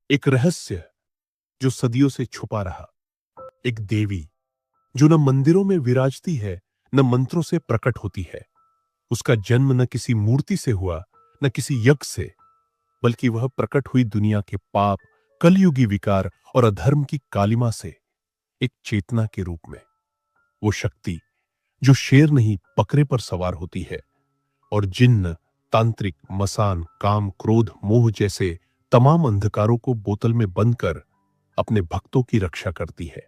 एक रहस्य जो सदियों से छुपा रहा, एक देवी जो न मंदिरों में विराजती है, न मंत्रों से प्रकट होती है। उसका जन्म न किसी मूर्ति से हुआ, न किसी यज्ञ से, बल्कि वह प्रकट हुई दुनिया के पाप, कलयुगी विकार और अधर्म की कालिमा से, एक चेतना के रूप में। वो शक्ति जो शेर नहीं बकरे पर सवार होती है और जिन्न, तांत्रिक, मसान, काम, क्रोध, मोह जैसे तमाम अंधकारों को बोतल में बंद कर अपने भक्तों की रक्षा करती है।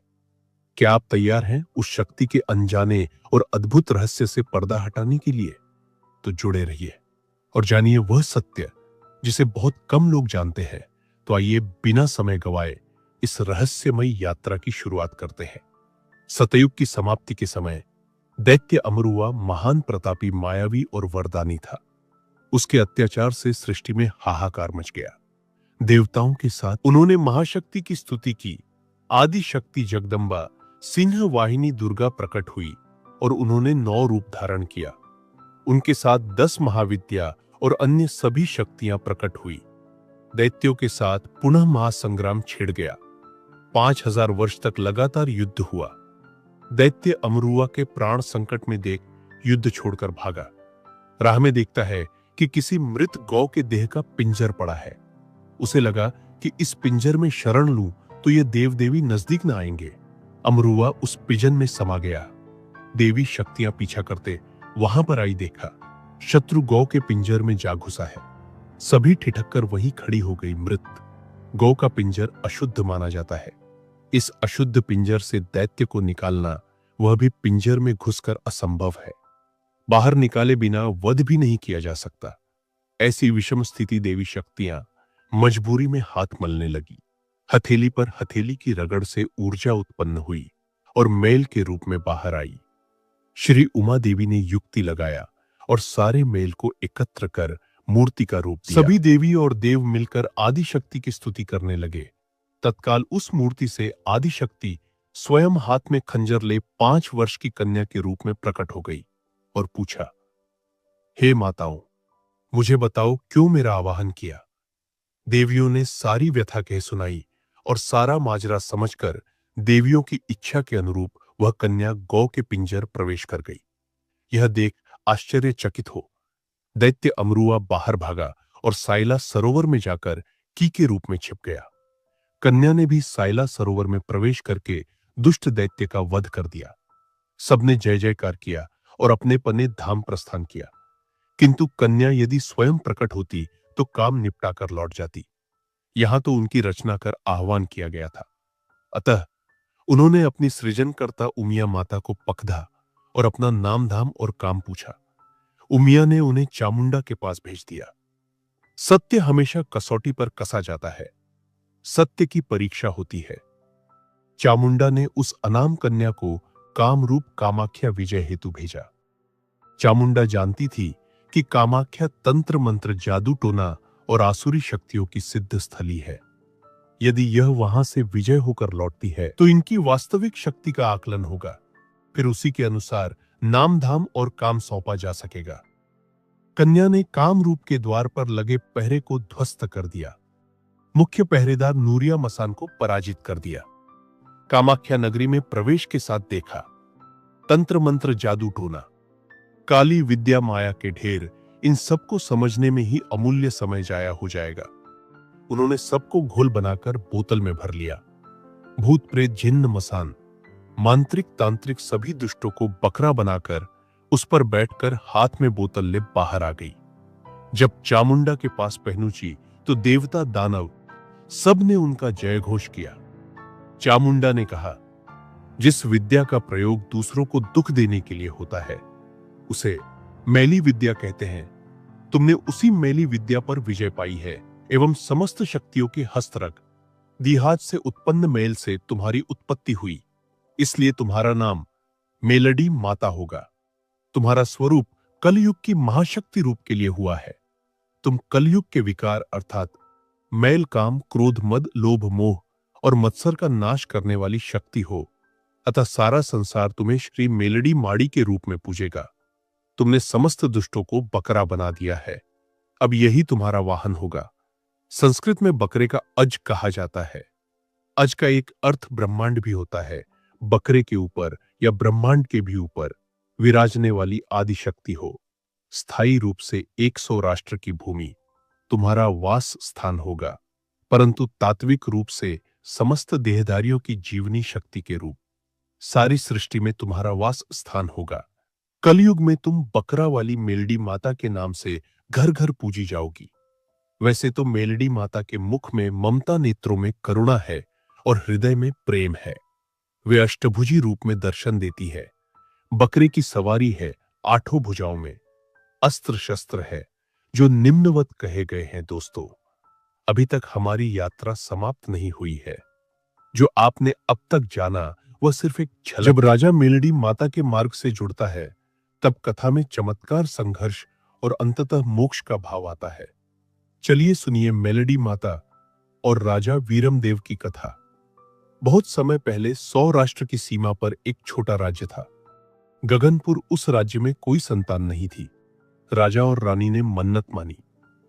क्या आप तैयार हैं उस शक्ति के अनजाने और अद्भुत रहस्य से पर्दा हटाने के लिए? तो जुड़े रहिए और जानिए वह सत्य जिसे बहुत कम लोग जानते हैं। तो आइए बिना समय गवाए इस रहस्यमयी यात्रा की शुरुआत करते हैं। सतयुग की समाप्ति के समय दैत्य अमरुआ महान प्रतापी, मायावी और वरदानी था। उसके अत्याचार से सृष्टि में हाहाकार मच गया। देवताओं के साथ उन्होंने महाशक्ति की स्तुति की। आदि शक्ति जगदम्बा सिंह वाहिनी दुर्गा प्रकट हुई और उन्होंने 9 रूप धारण किया। उनके साथ 10 महाविद्या और अन्य सभी शक्तियां प्रकट हुई। दैत्यों के साथ पुनः महासंग्राम छिड़ गया। 5000 वर्ष तक लगातार युद्ध हुआ। दैत्य अमरुआ के प्राण संकट में देख युद्ध छोड़कर भागा। राह में देखता है कि किसी मृत गौ के देह का पिंजर पड़ा है। उसे लगा कि इस पिंजर में शरण लूं तो ये देव देवी नजदीक न आएंगे। अमरुआ उस पिंजर में समा गया। देवी शक्तियां पीछा करते वहां पर आई, देखा शत्रु गौ के पिंजर में जा घुसा है। सभी ठिठक कर वहीं खड़ी हो गई मृत। गौ का पिंजर अशुद्ध माना जाता है। इस अशुद्ध पिंजर से दैत्य को निकालना, वह भी पिंजर में घुसकर, असंभव है। बाहर निकाले बिना वध भी नहीं किया जा सकता। ऐसी विषम स्थिति देवी शक्तियां मजबूरी में हाथ मलने लगी। हथेली पर हथेली की रगड़ से ऊर्जा उत्पन्न हुई और मैल के रूप में बाहर आई। श्री उमा देवी ने युक्ति लगाया और सारे मैल को एकत्र कर मूर्ति का रूप दिया। सभी देवी और देव मिलकर आदि शक्ति की स्तुति करने लगे। तत्काल उस मूर्ति से आदि शक्ति स्वयं हाथ में खंजर ले 5 वर्ष की कन्या के रूप में प्रकट हो गई और पूछा, हे माताओं, मुझे बताओ क्यों मेरा आवाहन किया? देवियों ने सारी व्यथा कह सुनाई और सारा माजरा समझकर देवियों की इच्छा के अनुरूप वह कन्या गौ के पिंजर प्रवेश कर गई। यह देख आश्चर्यचकित हो दैत्य अमरुआ बाहर भागा और साइला सरोवर में जाकर की के रूप में छिप गया। कन्या ने भी साइला सरोवर में प्रवेश करके दुष्ट दैत्य का वध कर दिया। सबने जय जयकार किया और अपने पने धाम प्रस्थान किया। किंतु कन्या यदि स्वयं प्रकट होती तो काम निपटा कर लौट जाती। यहां तो उनकी रचना कर आह्वान किया गया था। अतः उन्होंने अपनी सृजनकर्ता उमिया माता को पकड़ा और अपना नाम धाम और काम पूछा। उमिया ने उन्हें चामुंडा के पास भेज दिया। सत्य हमेशा कसौटी पर कसा जाता है। सत्य की परीक्षा होती है। चामुंडा ने उस अनाम कन्या को कामरूप कामाख्या विजय हेतु भेजा। चामुंडा जानती थी कि कामाख्या तंत्र मंत्र, जादू टोना और आसुरी शक्तियों की सिद्ध स्थली है। यदि यह वहां से विजय होकर लौटती है तो इनकी वास्तविक शक्ति का आकलन होगा। फिर उसी के अनुसार नाम धाम और काम सौंपा जा सकेगा। कन्या ने काम रूप के द्वार पर लगे पहरे को ध्वस्त कर दिया। मुख्य पहरेदार नूरिया मसान को पराजित कर दिया। कामाख्या नगरी में प्रवेश के साथ देखा तंत्र मंत्र, जादू टोना, काली विद्या, माया के ढेर, इन सबको समझने में ही अमूल्य समय जाया हो जाएगा। उन्होंने सबको घोल बनाकर बोतल में भर लिया। भूत प्रेत, जिन्न, मसान, मांत्रिक, तांत्रिक सभी दुष्टों को बकरा बनाकर उस पर बैठकर हाथ में बोतल ले बाहर आ गई। जब चामुंडा के पास पहुंची तो देवता, दानव सब ने उनका जय घोष किया। चामुंडा ने कहा, जिस विद्या का प्रयोग दूसरों को दुख देने के लिए होता है उसे मैली विद्या कहते हैं। तुमने उसी मैली विद्या पर विजय पाई है एवं समस्त शक्तियों के हस्तरग दिहाज से उत्पन्न मैल से तुम्हारी उत्पत्ति हुई, इसलिए तुम्हारा नाम मेलडी माता होगा। तुम्हारा स्वरूप कलयुग की महाशक्ति रूप के लिए हुआ है। तुम कलयुग के विकार अर्थात मैल, काम, क्रोध, मद, लोभ, मोह और मत्सर का नाश करने वाली शक्ति हो। अतः सारा संसार तुम्हें श्री मेलडी माड़ी के रूप में पूजेगा। तुमने समस्त दुष्टों को बकरा बना दिया है। अब यही तुम्हारा वाहन होगा। संस्कृत में बकरे का अज कहा जाता है। अज का एक अर्थ ब्रह्मांड भी होता है। बकरे के ऊपर या ब्रह्मांड के भी ऊपर विराजने वाली आदि शक्ति हो। स्थायी रूप से 100 राष्ट्र की भूमि तुम्हारा वास स्थान होगा, परंतु तात्विक रूप से समस्त देहधारियों की जीवनी शक्ति के रूप सारी सृष्टि में तुम्हारा वास स्थान होगा। कलयुग में तुम बकरा वाली मेलडी माता के नाम से घर घर पूजी जाओगी। वैसे तो मेलडी माता के मुख में ममता, नेत्रों में करुणा है और हृदय में प्रेम है। वे अष्टभुजी रूप में दर्शन देती है। बकरे की सवारी है 8 भुजाओं में। अस्त्र शस्त्र है जो निम्नवत कहे गए हैं। दोस्तों, अभी तक हमारी यात्रा समाप्त नहीं हुई है। जो आपने अब तक जाना वह सिर्फ एक झलक। जब राजा मेलडी माता के मार्ग से जुड़ता है तब कथा में चमत्कार, संघर्ष और अंततः मोक्ष का भाव आता है। चलिए सुनिए मेलडी माता और राजा वीरमदेव की कथा। बहुत समय पहले 100 राष्ट्र की सीमा पर एक छोटा राज्य था। गगनपुर उस राज्य में कोई संतान नहीं थी। राजा और रानी ने मन्नत मानी,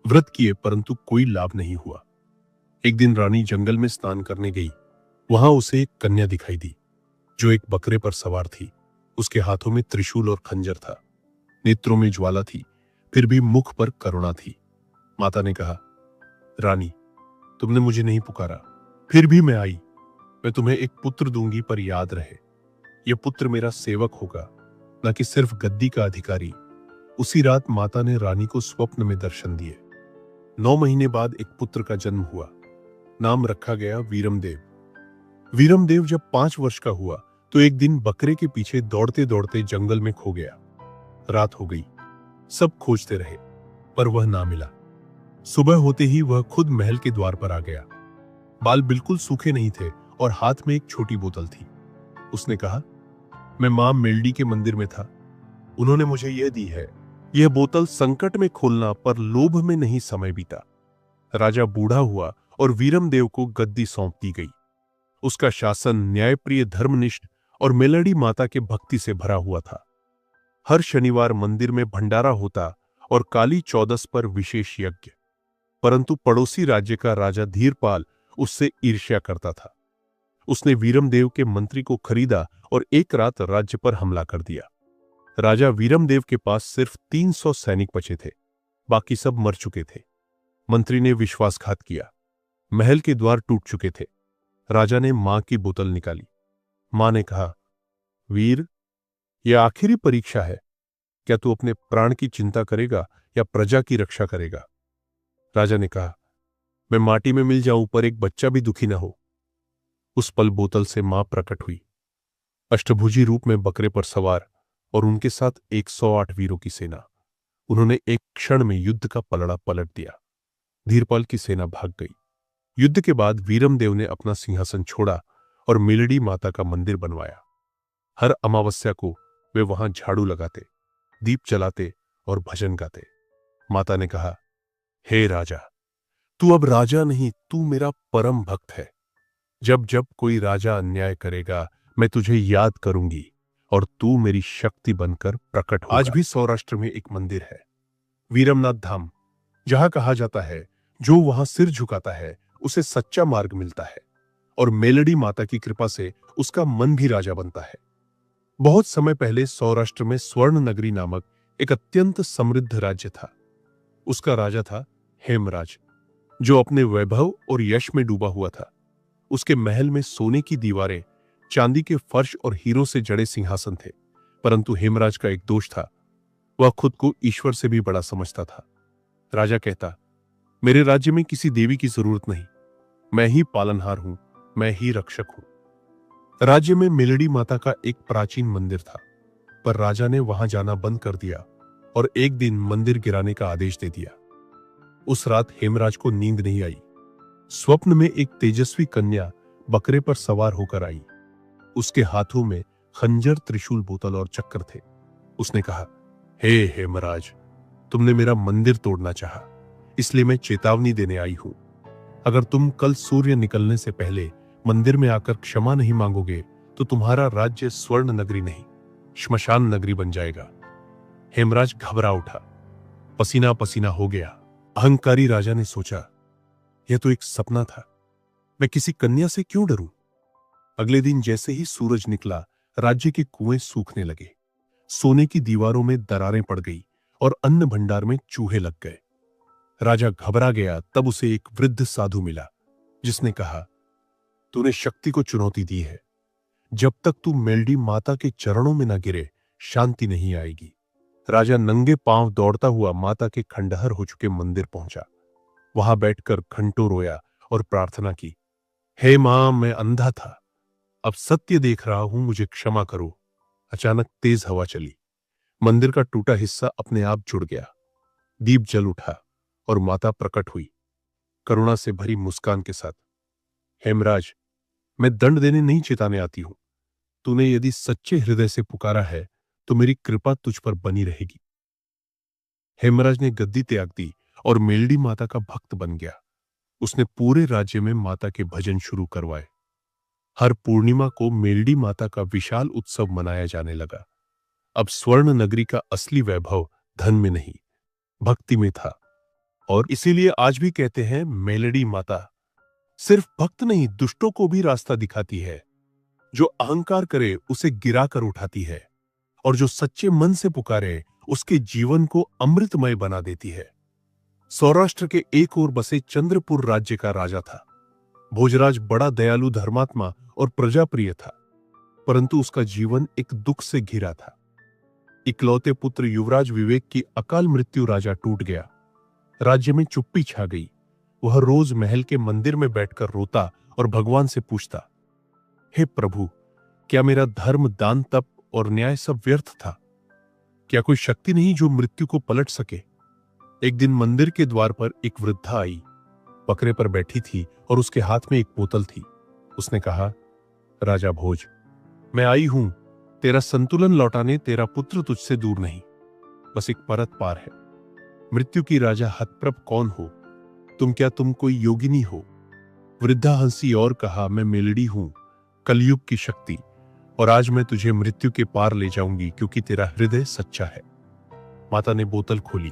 व्रत किए, परंतु कोई लाभ नहीं हुआ। एक दिन रानी जंगल में स्नान करने गई। वहां उसे एक कन्या दिखाई दी जो एक बकरे पर सवार थी। उसके हाथों में त्रिशूल और खंजर था। नेत्रों में ज्वाला थी, फिर भी मुख पर करुणा थी। माता ने कहा, रानी, तुमने मुझे नहीं पुकारा, फिर भी मैं आई। मैं तुम्हें एक पुत्र दूंगी, पर याद रहे यह पुत्र मेरा सेवक होगा, न कि सिर्फ गद्दी का अधिकारी। उसी रात माता ने रानी को स्वप्न में दर्शन दिए। 9 महीने बाद एक पुत्र का जन्म हुआ। नाम रखा गया वीरमदेव। वीरमदेव जब 5 वर्ष का हुआ तो एक दिन बकरे के पीछे दौड़ते दौड़ते जंगल में खो गया। रात हो गई, सब खोजते रहे, पर वह ना मिला। सुबह होते ही वह खुद महल के द्वार पर आ गया। बाल बिल्कुल सूखे नहीं थे और हाथ में एक छोटी बोतल थी। उसने कहा, मैं मां मेलडी के मंदिर में था, उन्होंने मुझे यह दी है। यह बोतल संकट में खोलना, पर लोभ में नहीं समय बीता। राजा बूढ़ा हुआ और वीरमदेव को गद्दी सौंप दी गई। उसका शासन न्यायप्रिय, धर्मनिष्ठ और मेलडी माता के भक्ति से भरा हुआ था। हर शनिवार मंदिर में भंडारा होता और काली चौदस पर विशेष यज्ञ। परंतु पड़ोसी राज्य का राजा धीरपाल उससे ईर्ष्या करता था। उसने वीरमदेव के मंत्री को खरीदा और एक रात राज्य पर हमला कर दिया। राजा वीरमदेव के पास सिर्फ 300 सैनिक बचे थे, बाकी सब मर चुके थे। मंत्री ने विश्वासघात किया। महल के द्वार टूट चुके थे। राजा ने मां की बोतल निकाली। मां ने कहा, वीर, यह आखिरी परीक्षा है। क्या तू अपने प्राण की चिंता करेगा या प्रजा की रक्षा करेगा? राजा ने कहा, मैं माटी में मिल जाऊं, पर एक बच्चा भी दुखी न हो। उस पल बोतल से मां प्रकट हुई, अष्टभुजी रूप में बकरे पर सवार, और उनके साथ 108 वीरों की सेना। उन्होंने एक क्षण में युद्ध का पलड़ा पलट दिया। धीरपाल की सेना भाग गई। युद्ध के बाद वीरमदेव ने अपना सिंहासन छोड़ा और मेलडी माता का मंदिर बनवाया। हर अमावस्या को वे वहां झाड़ू लगाते, दीप जलाते और भजन गाते। माता ने कहा, हे राजा, तू अब राजा नहीं, तू मेरा परम भक्त है। जब जब कोई राजा अन्याय करेगा, मैं तुझे याद करूंगी और तू मेरी शक्ति बनकर प्रकट होगा। आज भी सौराष्ट्र में एक मंदिर है, वीरमनाथ धाम, जहां कहा जाता है जो वहां सिर झुकाता है उसे सच्चा मार्ग मिलता है, और मेलडी माता की कृपा से उसका मन भी राजा बनता है। बहुत समय पहले सौराष्ट्र में स्वर्ण नगरी नामक एक अत्यंत समृद्ध राज्य था। उसका राजा था हेमराज, जो अपने वैभव और यश में डूबा हुआ था। उसके महल में सोने की दीवारें, चांदी के फर्श और हीरों से जड़े सिंहासन थे। परंतु हेमराज का एक दोष था, वह खुद को ईश्वर से भी बड़ा समझता था। राजा कहता, मेरे राज्य में किसी देवी की जरूरत नहीं, मैं ही पालनहार हूं, मैं ही रक्षक हूं। राज्य में मेलडी माता का एक प्राचीन मंदिर था, पर राजा ने वहां जाना बंद कर दिया और एक दिन मंदिर गिराने का आदेश दे दिया। उस रात हेमराज को नींद नहीं आई। स्वप्न में एक तेजस्वी कन्या बकरे पर सवार होकर आई। उसके हाथों में खंजर, त्रिशूल, बोतल और चक्र थे। उसने कहा, हे हेमराज, तुमने मेरा मंदिर तोड़ना चाहा, इसलिए मैं चेतावनी देने आई हूं। अगर तुम कल सूर्य निकलने से पहले मंदिर में आकर क्षमा नहीं मांगोगे तो तुम्हारा राज्य स्वर्ण नगरी नहीं, श्मशान नगरी बन जाएगा। हेमराज घबरा उठा, पसीना पसीना हो गया। अहंकारी राजा ने सोचा, यह तो एक सपना था। मैं किसी कन्या से क्यों डरूं? अगले दिन जैसे ही सूरज निकला, राज्य के कुएं सूखने लगे, सोने की दीवारों में दरारें पड़ गई और अन्न भंडार में चूहे लग गए। राजा घबरा गया। तब उसे एक वृद्ध साधु मिला, जिसने कहा, तूने शक्ति को चुनौती दी है। जब तक तू मेलडी माता के चरणों में न गिरे, शांति नहीं आएगी। राजा नंगे पांव दौड़ता हुआ माता के खंडहर हो चुके मंदिर पहुंचा। वहां बैठकर घंटों रोया और प्रार्थना की, हे मां, मैं अंधा था, अब सत्य देख रहा हूं, मुझे क्षमा करो। अचानक तेज हवा चली। मंदिर का टूटा हिस्सा अपने आप जुड़ गया। दीप जल उठा और माता प्रकट हुई, करुणा से भरी मुस्कान के साथ। हेमराज, मैं दंड देने नहीं चिताने आती हूं। तूने यदि सच्चे हृदय से पुकारा है तो मेरी कृपा तुझ पर बनी रहेगी। हेमराज ने गद्दी त्याग दी और मेलडी माता का भक्त बन गया। उसने पूरे राज्य में माता के भजन शुरू करवाए। हर पूर्णिमा को मेलडी माता का विशाल उत्सव मनाया जाने लगा। अब स्वर्ण नगरी का असली वैभव धन में नहीं, भक्ति में था। और इसीलिए आज भी कहते हैं, मेलडी माता सिर्फ भक्त नहीं, दुष्टों को भी रास्ता दिखाती है। जो अहंकार करे उसे गिराकर उठाती है, और जो सच्चे मन से पुकारे उसके जीवन को अमृतमय बना देती है। सौराष्ट्र के एक ओर बसे चंद्रपुर राज्य का राजा था। भोजराज बड़ा दयालु, धर्मात्मा और प्रजाप्रिय था, परंतु उसका जीवन एक दुख से घिरा था। इकलौते पुत्र युवराज विवेक की अकाल मृत्यु राजा टूट गया। राज्य में चुप्पी छा गई। वह रोज महल के मंदिर में बैठकर रोता और भगवान से पूछता, हे प्रभु, क्या मेरा धर्म, दान, तप और न्याय सब व्यर्थ था? क्या कोई शक्ति नहीं जो मृत्यु को पलट सके? एक दिन मंदिर के द्वार पर एक वृद्धा आई। बकरे पर बैठी थी और उसके हाथ में एक बोतल थी। उसने कहा, राजा भोज, मैं आई हूं तेरा संतुलन लौटाने। तेरा पुत्र तुझसे दूर नहीं, बस एक परत पार है। मृत्यु की राजा हतप्रभ कौन हो तुम? क्या तुम कोई योगिनी हो? वृद्धा हंसी और कहा, मैं मेलडी हूं, कलयुग की शक्ति, और आज मैं तुझे मृत्यु के पार ले जाऊंगी, क्योंकि तेरा हृदय सच्चा है। माता ने बोतल खोली।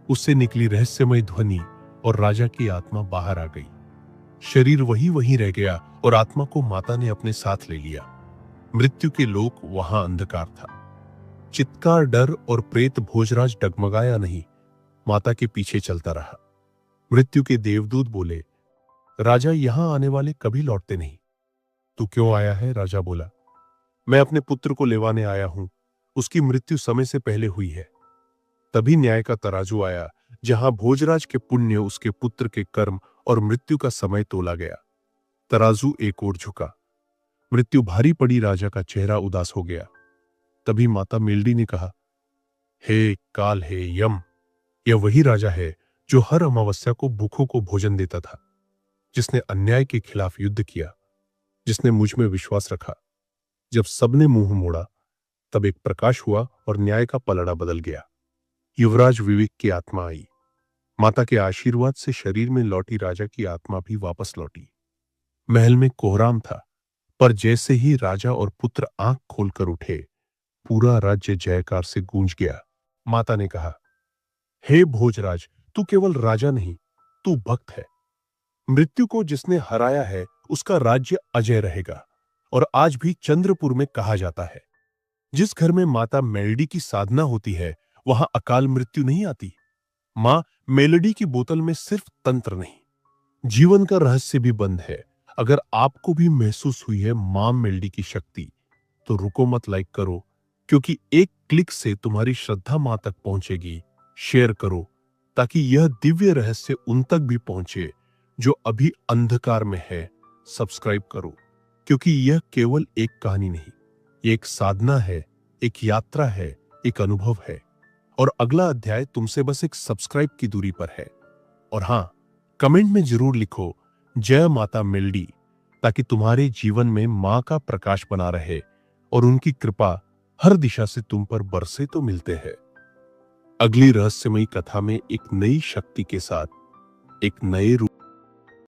उससे निकली रहस्यमय ध्वनि और राजा की आत्मा बाहर आ गई। शरीर वही वहीं रह गया और आत्मा को माता ने अपने साथ ले लिया। मृत्यु के लोक वहां अंधकार था। चित्कार, डर और प्रेत। भोजराज डगमगाया नहीं, माता के पीछे चलता रहा। मृत्यु के देवदूत बोले, राजा, यहां आने वाले कभी लौटते नहीं। तू क्यों आया है? राजा बोला, मैं अपने पुत्र को लेवाने आया हूं। उसकी मृत्यु समय से पहले हुई है। तभी न्याय का तराजू आया, जहां भोजराज के पुण्य, उसके पुत्र के कर्म और मृत्यु का समय तोला गया। तराजू एक ओर झुका। मृत्यु भारी पड़ी। राजा का चेहरा उदास हो गया। तभी माता मेलडी ने कहा, हे काल, हे यम, यह वही राजा है जो हर अमावस्या को भूखों को भोजन देता था, जिसने अन्याय के खिलाफ युद्ध किया, जिसने मुझ में विश्वास रखा। जब सबने मुंह मोड़ा, तब एक प्रकाश हुआ और न्याय का पलड़ा बदल गया। युवराज विवेक की आत्मा आई। माता के आशीर्वाद से शरीर में लौटी राजा की आत्मा भी वापस लौटी। महल में कोहराम था, पर जैसे ही राजा और पुत्र आंख खोलकर उठे, पूरा राज्य जयकार से गूंज गया। माता ने कहा, हे भोजराज, तू केवल राजा नहीं, तू भक्त है। मृत्यु को जिसने हराया है, उसका राज्य अजय रहेगा। और आज भी चंद्रपुर में कहा जाता है, जिस घर में माता मेलडी की साधना होती है, वहां अकाल मृत्यु नहीं आती। मां मेलडी की बोतल में सिर्फ तंत्र नहीं, जीवन का रहस्य भी बंद है। अगर आपको भी महसूस हुई है मां मेलडी की शक्ति, तो रुको मत, लाइक करो, क्योंकि एक क्लिक से तुम्हारी श्रद्धा मां तक पहुंचेगी। शेयर करो ताकि यह दिव्य रहस्य उन तक भी पहुंचे जो अभी अंधकार में है। सब्सक्राइब करो, क्योंकि यह केवल एक कहानी नहीं, ये एक साधना है, एक यात्रा है, एक अनुभव है। और अगला अध्याय तुमसे बस एक सब्सक्राइब की दूरी पर है। और हां, कमेंट में जरूर लिखो, जय माता मेलडी, ताकि तुम्हारे जीवन में मां का प्रकाश बना रहे और उनकी कृपा हर दिशा से तुम पर बरसे तो मिलते हैं। अगली रहस्यमयी कथा में एक नई शक्ति के साथ, एक नए रूप